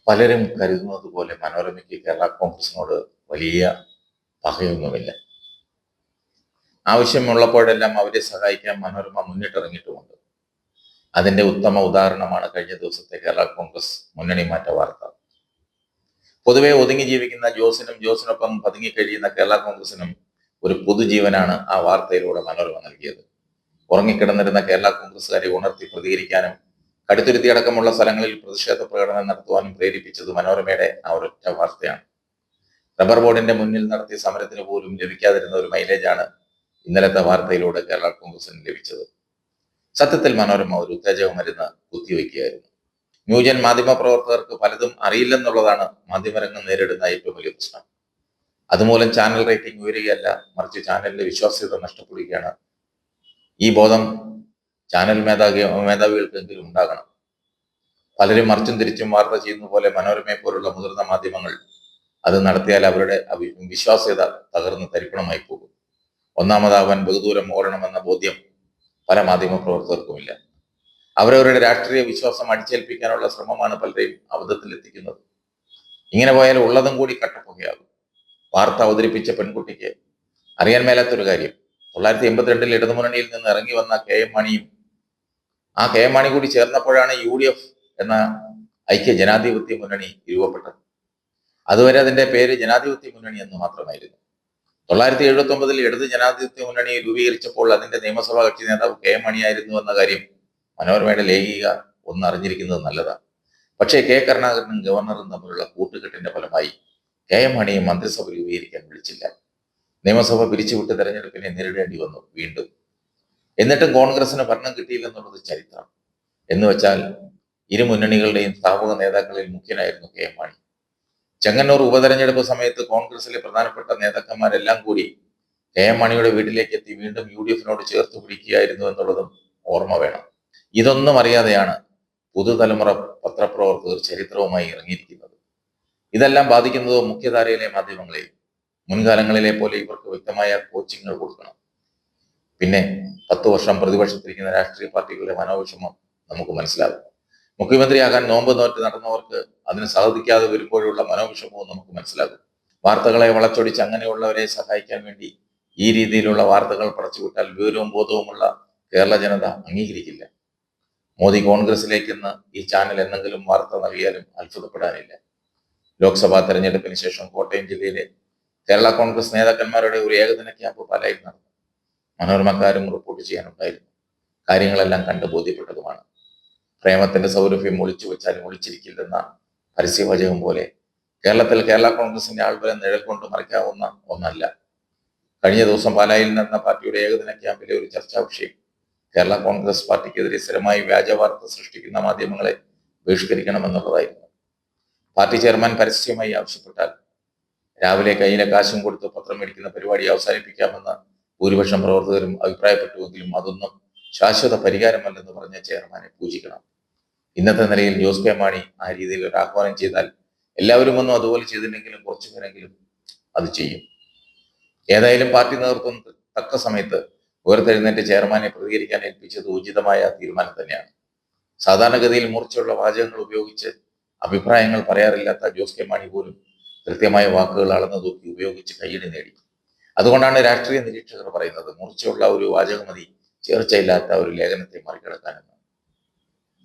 പലരും കരുതുന്നത് പോലെ മനോരമയ്ക്ക് കേരള കോൺഗ്രസിനോട് വലിയ പകയൊന്നുമില്ല. ആവശ്യമുള്ളപ്പോഴെല്ലാം അവരെ സഹായിക്കാൻ മനോരമ മുന്നിട്ടിറങ്ങിയിട്ടുമുണ്ട്. അതിന്റെ ഉത്തമ ഉദാഹരണമാണ് കഴിഞ്ഞ ദിവസത്തെ കേരള കോൺഗ്രസ് മുന്നണി മാറ്റ വാർത്ത. പൊതുവെ ഒതുങ്ങി ജീവിക്കുന്ന ജോസിനൊപ്പം പതുങ്ങിക്കഴിയുന്ന കേരള കോൺഗ്രസിനും ഒരു പുതുജീവനാണ് ആ വാർത്തയിലൂടെ മനോരമ നൽകിയത്. ഉറങ്ങിക്കിടന്നിരുന്ന കേരള കോൺഗ്രസുകാരെ ഉണർത്തി പ്രതികരിക്കാനും കടുത്തുരുത്തി അടക്കമുള്ള സ്ഥലങ്ങളിൽ പ്രതിഷേധ പ്രകടനം നടത്തുവാനും പ്രേരിപ്പിച്ചത് മനോരമയുടെ ആ ഒരൊറ്റ വാർത്തയാണ്. റബ്ബർ ബോർഡിന്റെ മുന്നിൽ നടത്തിയ സമരത്തിന് പോലും ലഭിക്കാതിരുന്ന ഒരു മൈലേജാണ് ഇന്നലത്തെ വാർത്തയിലൂടെ കേരള കോൺഗ്രസിന് ലഭിച്ചത്. സത്യത്തിൽ മനോരമ ഒരു ഉത്തേജക മരുന്ന് കുത്തിവെക്കുകയായിരുന്നു. ന്യൂജൻ മാധ്യമ പ്രവർത്തകർക്ക് പലതും അറിയില്ലെന്നുള്ളതാണ് മാധ്യമരംഗം നേരിടുന്ന ഏറ്റവും വലിയ പ്രശ്നം. അതുമൂലം ചാനൽ റേറ്റിംഗ് ഉയരുകയല്ല, മറിച്ച് ചാനലിന്റെ വിശ്വാസ്യത നഷ്ടപ്പെടുകയാണ്. ഈ ബോധം ചാനൽ മേധാവികൾക്കെങ്കിലും ഉണ്ടാകണം. പലരും മറിച്ചും തിരിച്ചും വാർത്ത ചെയ്യുന്ന പോലെ മനോരമയെ പോലുള്ള മുതിർന്ന മാധ്യമങ്ങൾ അത് നടത്തിയാൽ അവരുടെ വിശ്വാസ്യത തകർന്ന് തരിപ്പണമായി പോകും. ഒന്നാമതാവാൻ ബഹുദൂരം ഓടണമെന്ന ബോധ്യം പല മാധ്യമ പ്രവർത്തകർക്കുമില്ല. അവരവരുടെ രാഷ്ട്രീയ വിശ്വാസം അടിച്ചേൽപ്പിക്കാനുള്ള ശ്രമമാണ് പലരെയും അബദ്ധത്തിലെത്തിക്കുന്നത്. ഇങ്ങനെ പോയാൽ ഉള്ളതും കൂടി കട്ടപ്പുകയാകും. വാർത്ത അവതരിപ്പിച്ച പെൺകുട്ടിക്ക് അറിയാൻ മേലാത്തൊരു കാര്യം, 1982 ഇടതുമുന്നണിയിൽ നിന്ന് ഇറങ്ങി വന്ന കെ എം മാണിയും ആ കെ എം മാണി കൂടി ചേർന്നപ്പോഴാണ് UDF എന്ന ഐക്യ ജനാധിപത്യ മുന്നണി രൂപപ്പെട്ടത്. അതുവരെ അതിന്റെ പേര് ജനാധിപത്യ മുന്നണി എന്ന് മാത്രമായിരുന്നു. 1979 ഇടത് ജനാധിപത്യ മുന്നണി രൂപീകരിച്ചപ്പോൾ അതിന്റെ നിയമസഭാ കക്ഷി നേതാവ് കെ എം മാണിയായിരുന്നു എന്ന കാര്യം മനോരമയുടെ ലേഖിക ഒന്ന് അറിഞ്ഞിരിക്കുന്നത് നല്ലതാണ്. പക്ഷേ കെ കരുണാകരനും ഗവർണറും തമ്മിലുള്ള കൂട്ടുകെട്ടിന്റെ ഫലമായി കെ എം മാണിയെ മന്ത്രിസഭ രൂപീകരിക്കാൻ വിളിച്ചില്ല. നിയമസഭ പിരിച്ചുവിട്ട് തെരഞ്ഞെടുപ്പിനെ നേരിടേണ്ടി വന്നു വീണ്ടും. എന്നിട്ടും കോൺഗ്രസിന് ഭരണം കിട്ടിയില്ലെന്നുള്ളത് ചരിത്രം. എന്ന് വെച്ചാൽ ഇരു മുന്നണികളുടെയും സ്ഥാപക നേതാക്കളിൽ മുഖ്യനായിരുന്നു കെ എം മാണി. ചെങ്ങന്നൂർ ഉപതെരഞ്ഞെടുപ്പ് സമയത്ത് കോൺഗ്രസിലെ പ്രധാനപ്പെട്ട നേതാക്കന്മാരെല്ലാം കൂടി കെ എം മാണിയുടെ വീട്ടിലേക്ക് എത്തി വീണ്ടും UDFിനോട് ചേർത്ത് പിടിക്കുകയായിരുന്നു എന്നുള്ളതും ഓർമ്മ വേണം. ഇതൊന്നും അറിയാതെയാണ് പുതുതലമുറ പത്രപ്രവർത്തകർ ചരിത്രവുമായി ഇറങ്ങിയിരിക്കുന്നത്. ഇതെല്ലാം ബാധിക്കുന്നത് മുഖ്യധാരയിലെ മാധ്യമങ്ങളെയും. മുൻകാലങ്ങളിലെ പോലെ ഇവർക്ക് വ്യക്തമായ കോച്ചിങ്ങുകൾ കൊടുക്കണം. പിന്നെ 10 വർഷം പ്രതിപക്ഷത്തിരിക്കുന്ന രാഷ്ട്രീയ പാർട്ടികളുടെ മനോവിഷമം നമുക്ക് മനസ്സിലാകും. മുഖ്യമന്ത്രിയാകാൻ നോമ്പ് നോറ്റ് നടന്നവർക്ക് അതിന് സാധിക്കാതെ വരുമ്പോഴുള്ള മനോവിഷമവും നമുക്ക് മനസ്സിലാകും. വാർത്തകളെ വളച്ചൊടിച്ച് അങ്ങനെയുള്ളവരെ സഹായിക്കാൻ വേണ്ടി ഈ രീതിയിലുള്ള വാർത്തകൾ പടച്ചുവിട്ടാൽ വിവരവും ബോധവുമുള്ള കേരള ജനത അംഗീകരിക്കില്ല. മോദി കോൺഗ്രസിലേക്കെന്ന് ഈ ചാനൽ എന്തെങ്കിലും വാർത്ത നൽകിയാലും അത്ഭുതപ്പെടാനില്ല. ലോക്സഭാ തെരഞ്ഞെടുപ്പിന് ശേഷം കോട്ടയം ജില്ലയിലെ കേരള കോൺഗ്രസ് നേതാക്കന്മാരുടെ ഒരു ഏകദിന ക്യാമ്പ് പാലായിൽ നടന്നു. മനോരമക്കാരും റിപ്പോർട്ട് ചെയ്യാനുണ്ടായിരുന്നു. കാര്യങ്ങളെല്ലാം കണ്ട് ബോധ്യപ്പെട്ടതുമാണ്. പ്രേമത്തിന്റെ സൗരഭ്യം ഒളിച്ചു വെച്ചാലും ഒളിച്ചിരിക്കില്ലെന്ന പരസ്യവാചകം പോലെ കേരളത്തിൽ കേരള കോൺഗ്രസിന്റെ ആൾബലം നിഴൽ കൊണ്ട് മറിക്കാവുന്ന ഒന്നല്ല. കഴിഞ്ഞ ദിവസം പാലായിൽ നടന്ന പാർട്ടിയുടെ ഏകദിന ക്യാമ്പിലെ ഒരു ചർച്ചാ വിഷയം കേരള കോൺഗ്രസ് പാർട്ടിക്കെതിരെ സ്ഥിരമായി വ്യാജ വാർത്ത സൃഷ്ടിക്കുന്ന മാധ്യമങ്ങളെ ബഹിഷ്കരിക്കണമെന്നുള്ളതായിരുന്നു. പാർട്ടി ചെയർമാൻ പരസ്യമായി ആവശ്യപ്പെട്ടാൽ രാവിലെ കയ്യിലെ കാശും കൊടുത്ത് പത്രം മേടിക്കുന്ന പരിപാടി അവസാനിപ്പിക്കാമെന്ന് ഭൂരിപക്ഷം പ്രവർത്തകരും അഭിപ്രായപ്പെട്ടുവെങ്കിലും അതൊന്നും ശാശ്വത പരിഹാരമല്ലെന്ന് പറഞ്ഞ ചെയർമാനെ പൂജിക്കണം. ഇന്നത്തെ നിലയിൽ ജോസ് കെ മാണി ആ രീതിയിൽ ഒരു ആഹ്വാനം ചെയ്താൽ എല്ലാവരും ഒന്നും അതുപോലെ ചെയ്തില്ലെങ്കിലും കുറച്ചു പേരെങ്കിലും അത് ചെയ്യും. ഏതായാലും പാർട്ടി നേതൃത്വം തക്ക സമയത്ത് ഉയർത്തെഴുന്നേറ്റ് ചെയർമാനെ പ്രതികരിക്കാൻ ഏൽപ്പിച്ചത് ഉചിതമായ തീരുമാനം തന്നെയാണ്. സാധാരണഗതിയിൽ മൂർച്ചയുള്ള വാചകങ്ങൾ ഉപയോഗിച്ച് അഭിപ്രായങ്ങൾ പറയാറില്ലാത്ത ജോസ് കെ മാണി പോലും കൃത്യമായ വാക്കുകൾ അളന്നു തൂക്കി ഉപയോഗിച്ച് കയ്യടി നേടി. അതുകൊണ്ടാണ് രാഷ്ട്രീയ നിരീക്ഷകർ പറയുന്നത് മൂർച്ചയുള്ള ഒരു വാചകമതി ചേർച്ചയില്ലാത്ത ഒരു ലേഖനത്തെ മറികടക്കാനെന്ന്.